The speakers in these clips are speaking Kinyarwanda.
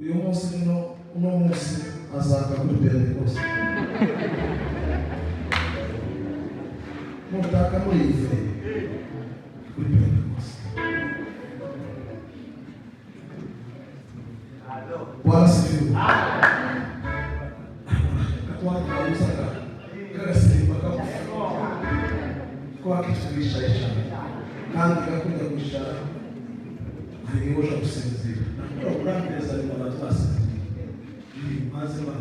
uyu munsi uno munsi azaka kuri Pentecost mutaka muri ife kuri Pentecost Bwana sifiwe kwa usaka kasi mpaka kwa kitu kishaisha kandi gakuja kushara ngiosha kusinzira urambeza ni maratasi mazima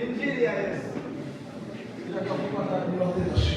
Injili ya Yesu inakapata kuloteshi.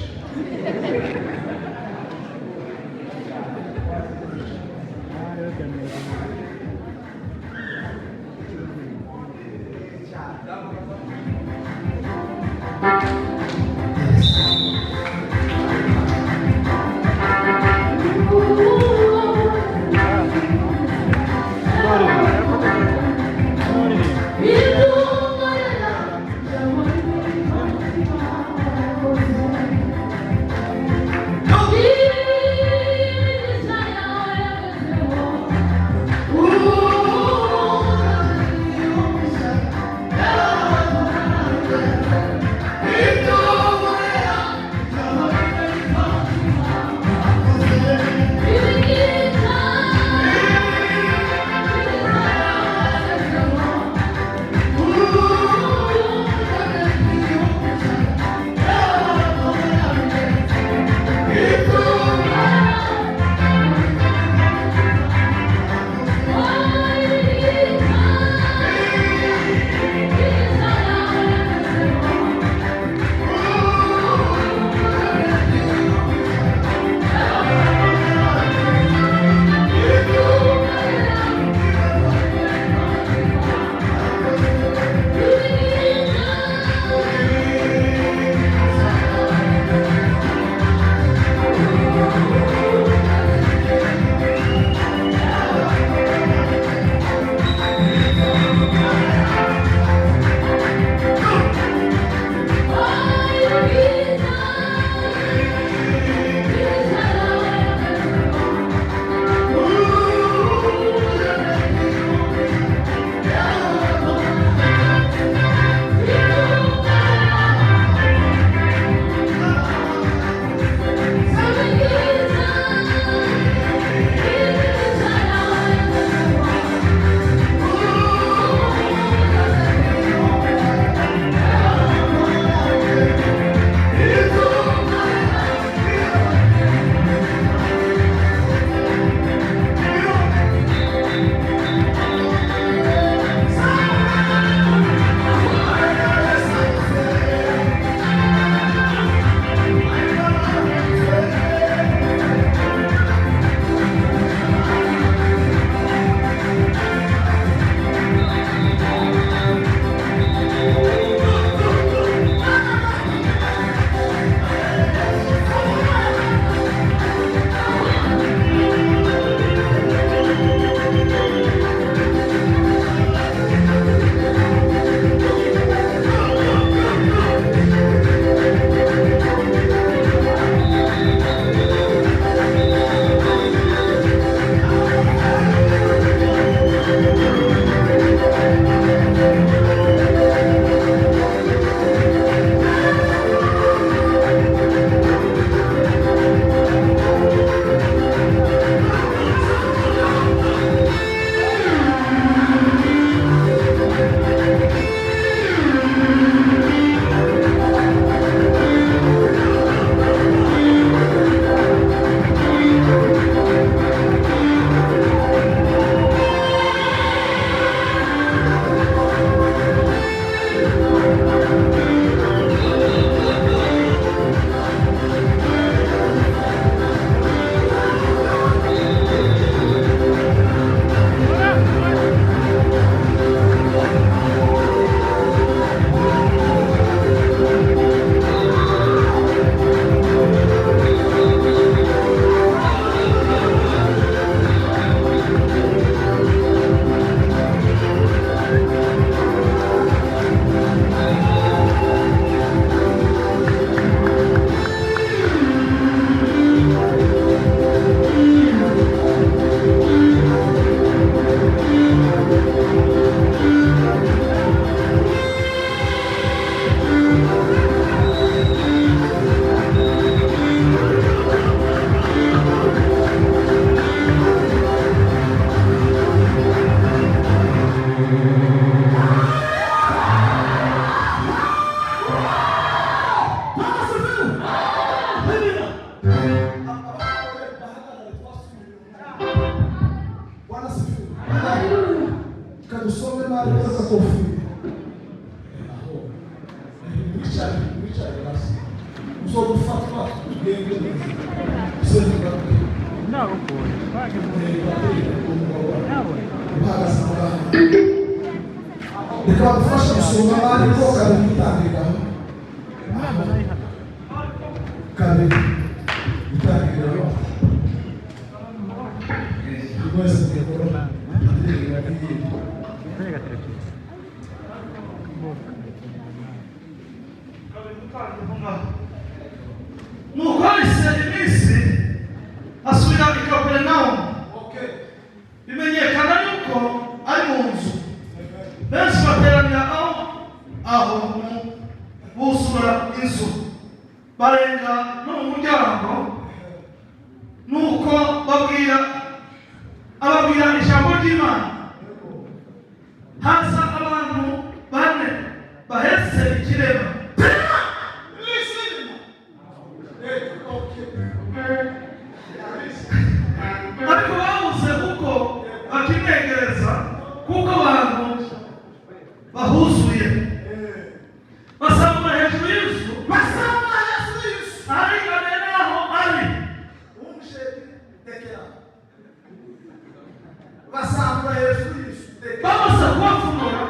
Usome mali kwa kofi. Richard basi. Usome fatwa genge. Não, pô. Vai que Paga samba. Depois faz usome mali kwa kabitanga. Kabe. Bitanga. Depois de corona. Pega trecho. Nukwahise iminsi asubira i Kaperinawumu. Bimenyekana yuko ari mu nzu. Benshi bateranira aho busura inzu. Barenga no mu muryango. Nuko ababwira ijambo ry'Imana. Haza abantu bane bahetse ikirema. Ariko babuze kuko bakimwegereza kuko abantu bahuzuye. Basambura hejuru y'inzu. Arigane naho ari. Basambura hejuru y'inzu. Bamaze kubafumura.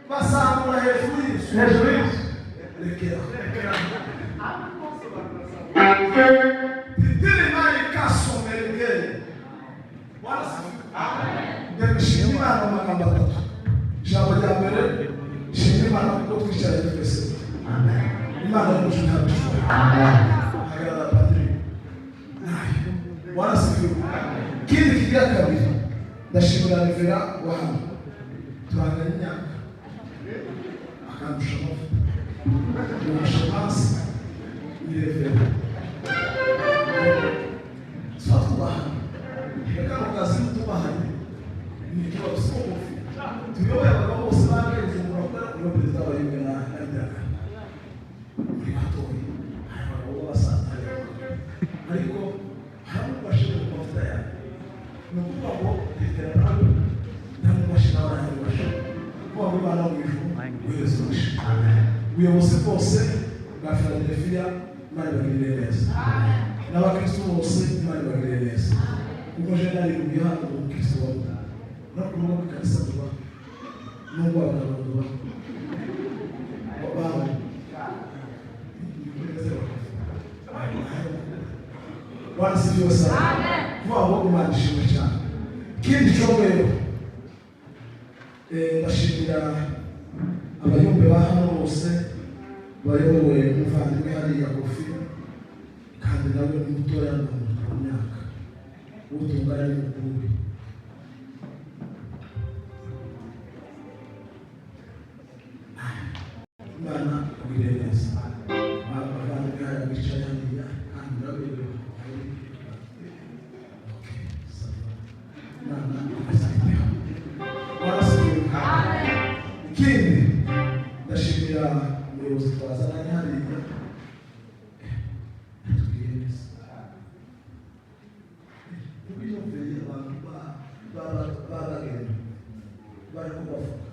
Basambura hejuru y'inzu. Hejuru y'inzu. Rekera. Titiri mari kaso mergele. Ndabishimira Imana mu magambo atatu. Ijambo rya mbere, shimira Imana kuko twicaye twese. Imana yacu ntabwo. Hagarara padiri. Warasifiwe. Kindi kigira kabiri. Ndashimira Revera wa hano. Turanganya imyaka. Akandusha amavuta. Umushamasi. Revera. Twatubahana. Reka mukazi mutubahane. Ni ikibazo cy'ubufi. Tuyoboye abagabo bose bagenze mu bakora uyo perezida wa Uganda na Ndaka. Muri batoye. Abagabo basatanye. Ariko hamwe bashobora kuvuga ya. Nukuvuga ngo referendum ntabwo bashira abantu bashobora. Kuba muri bana mu ijuru. Wese ushi. Uyobozi bwose bwa Philadelphia Imana ibagirire neza. N'abakristo bose Imana ibagirire neza. Kuko jenali rubiha umukristo wawe. No kuvuga kanisa tuba. Nubwo abantu babaho. Bwana sifiwe sana. Kwa wao Imana ishimwe cyane. Kindi cyongero ndashimira abayumbe ba hano bose bayobowe n'umuvandimwe hariya Kofi kandi nawe mutoya mu myaka utunganya n'ukuri. Imana ibire neza. Abavandimwe hariya bicaye hariya kandi nawe ikindi ndashimira umuyobozi twazananye hariya atubwiye neza ubiyumvire abantu babagenda bari kubavuga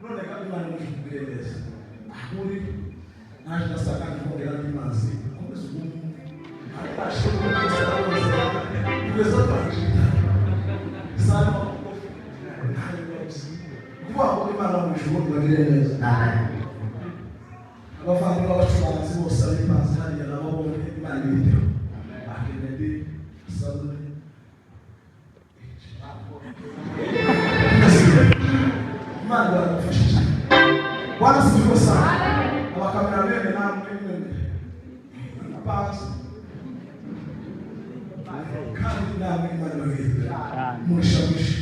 none kandi Imana imubwire neza muri naje nasaka nkongera n'imazi komeza umuntu atashobora kugeza kugeza kwakira sana kuba ngo Imana mu ijuru ibagire neza. Abavandimwe b'abacuranzi bose ari imazi hariya nabo bombi Imana ibiteho akenedi sabune Imana iragufasha. Bwana sifiwe sana. Abakamera namwe abazi kandi namwe Imana bagirira murishabishi.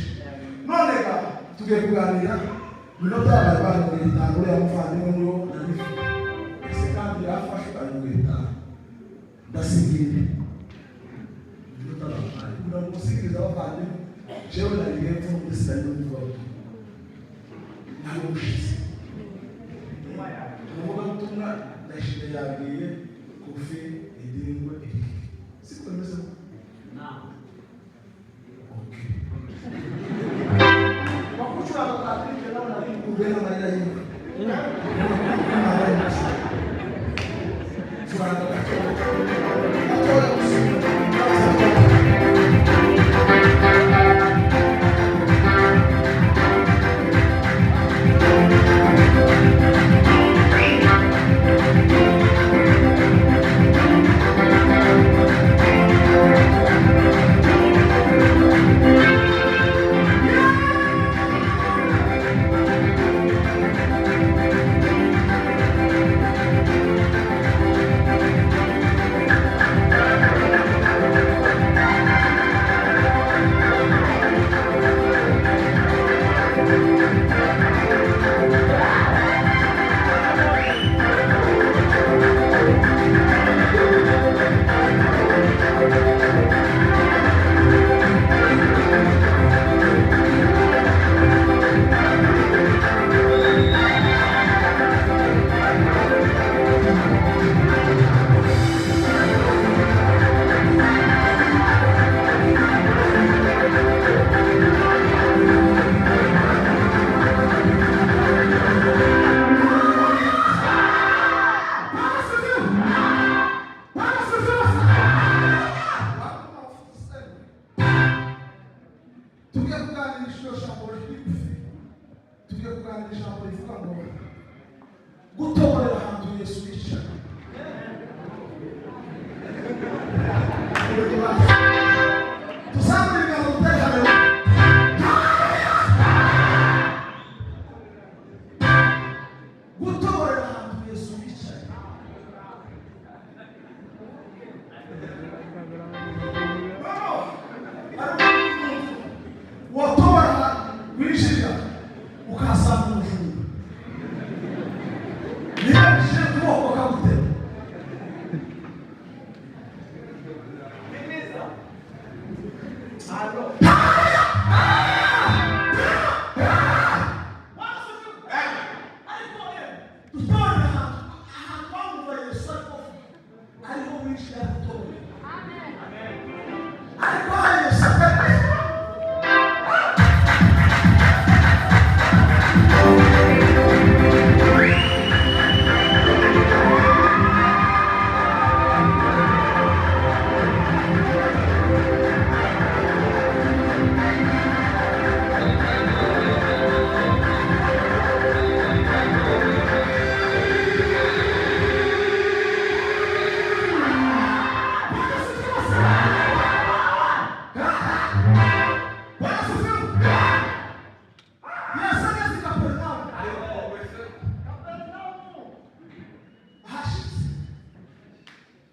None ga tugiye kuganira minota y'abantu bari bitangure y'amuvandimwe muri wo nanifu ese kandi yafashe ari mu bitaro ndasingire minota y'abantu kuna musikiriza abavandimwe jewe nari hepfo muri sitade y'umugabo ntabwo ushize umuvuga ubutumwa ndashire yabwiye Kofi indirimbo siko bimeze wakuchura bakatike nao na kubena maana hiyo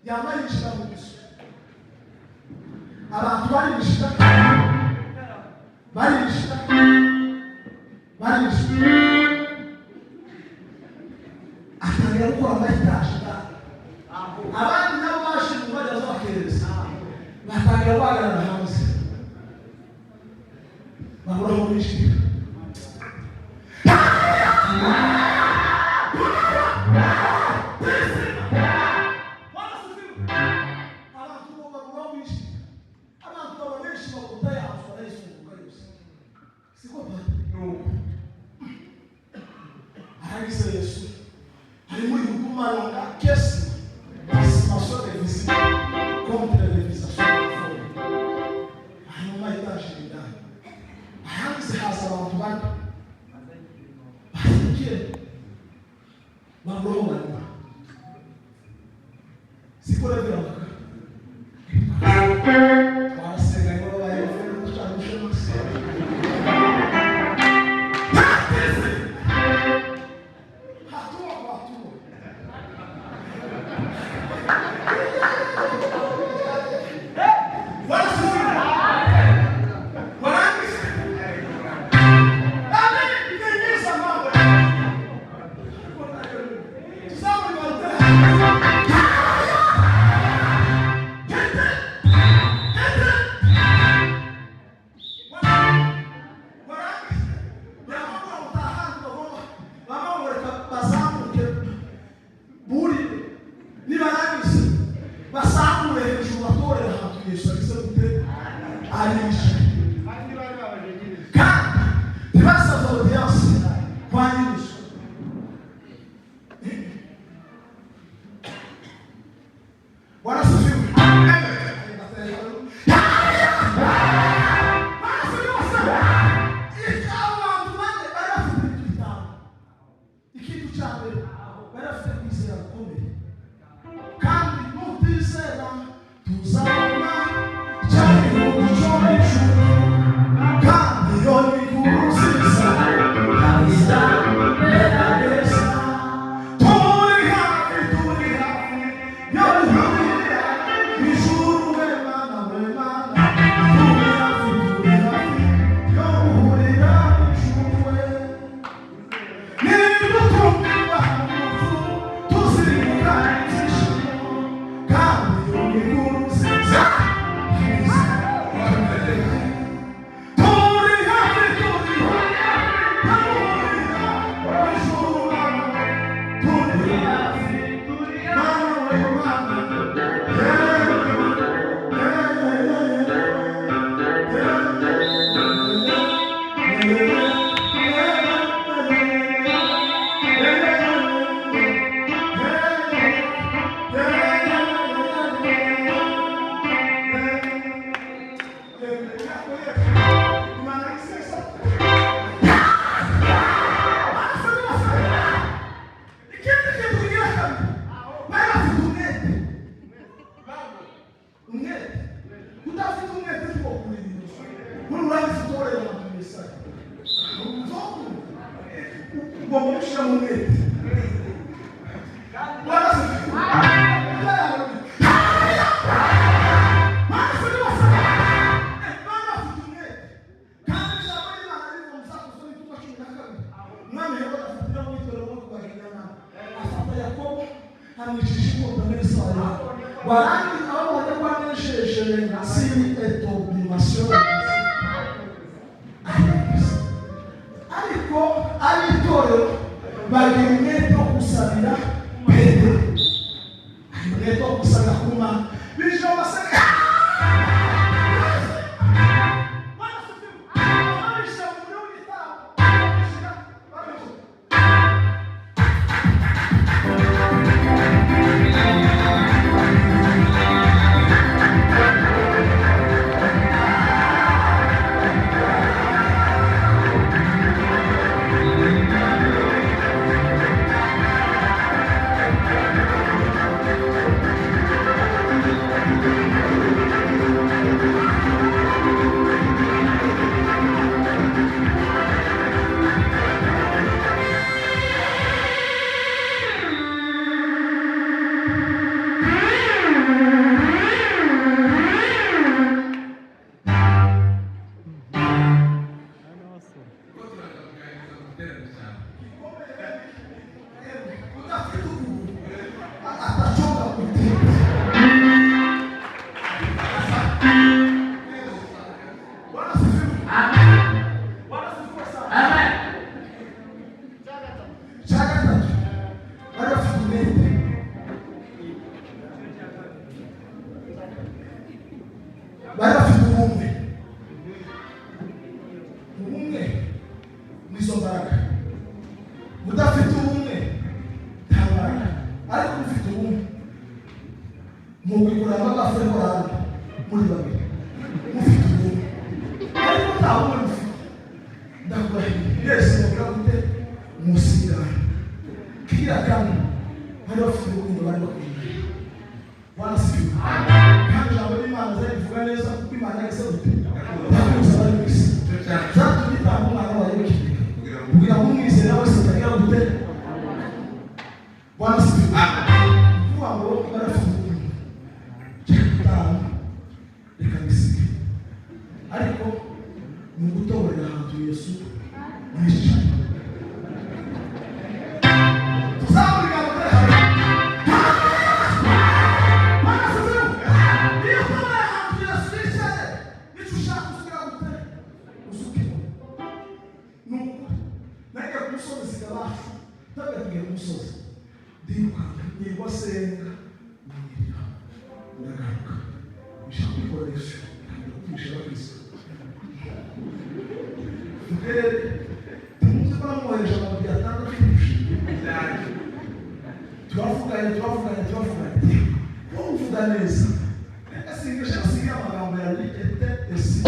yamayishira mu bisu abantu barishira atangira gukora amahitashira abandi nabo bashinzwe bajya bakereza batangira guhagarara hanze bahora mu bishira cyambere barafite kwizera gukomeye kandi nutizera tuzabona cyane umuco w'ijuru kandi iyo ni inkuru nziza kabisa neza turi hafi yo guhurira ijuru we mana turi hafi yo guhurira ijuru we niba twumva tuzirika ibyishimo kandi iyo ni inkuru nziza turi hafi yo guhurira ijuru turi hafi Warangi abone kwanesheje si etobimation ariko aritorero bagira umwete wo gusabira Petero umwete wo gusabira Kumana bisho baseka barafite ubumwe n'izo mbaraga udafite ubumwe nta mbaraga ariko ufite ubumwe mu kwikuramo agafu y'uburanga muri babiri mufite ubumwe ariko nta bumwe mufite ndakurahiye yese mubwira gute musigana kira kandi bari bafite ubumwe bari bakwiriye wanasifiwe kandi ijambo ry'Imana rivuga neza kuko Imana yahise gute yakuza bari mu isi zatumye itanga umwana wayo w'ikinege kugira ngo umwizera wese atagira gute wanasifiwe kuvuga ngo barafite ubumwe cyangwa reka bisige ariko ni ugutoborera ahantu Yesu yicaye senga mwirira ndagaruka bishaka gukoresha kwishyura kwisi tukere tumuze baramwohereje abantu byatanga kwishimira twavuganye wowe uvuga neza reka singesha asiga amagambo ya likete esi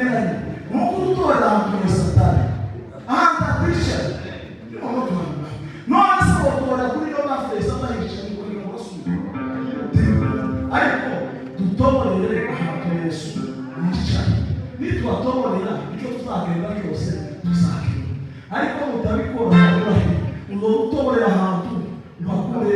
birageranye nuko utora ahantu Satani ahantu akwishyira none se watora kuri yo bafite Satani yicaye kuri yo basubira ariko dutoborere ahantu Yesu yicaye nitwatoborera icyo tuzagenda cyose tuzakira ariko mutabikora ngo utoborera ahantu bakure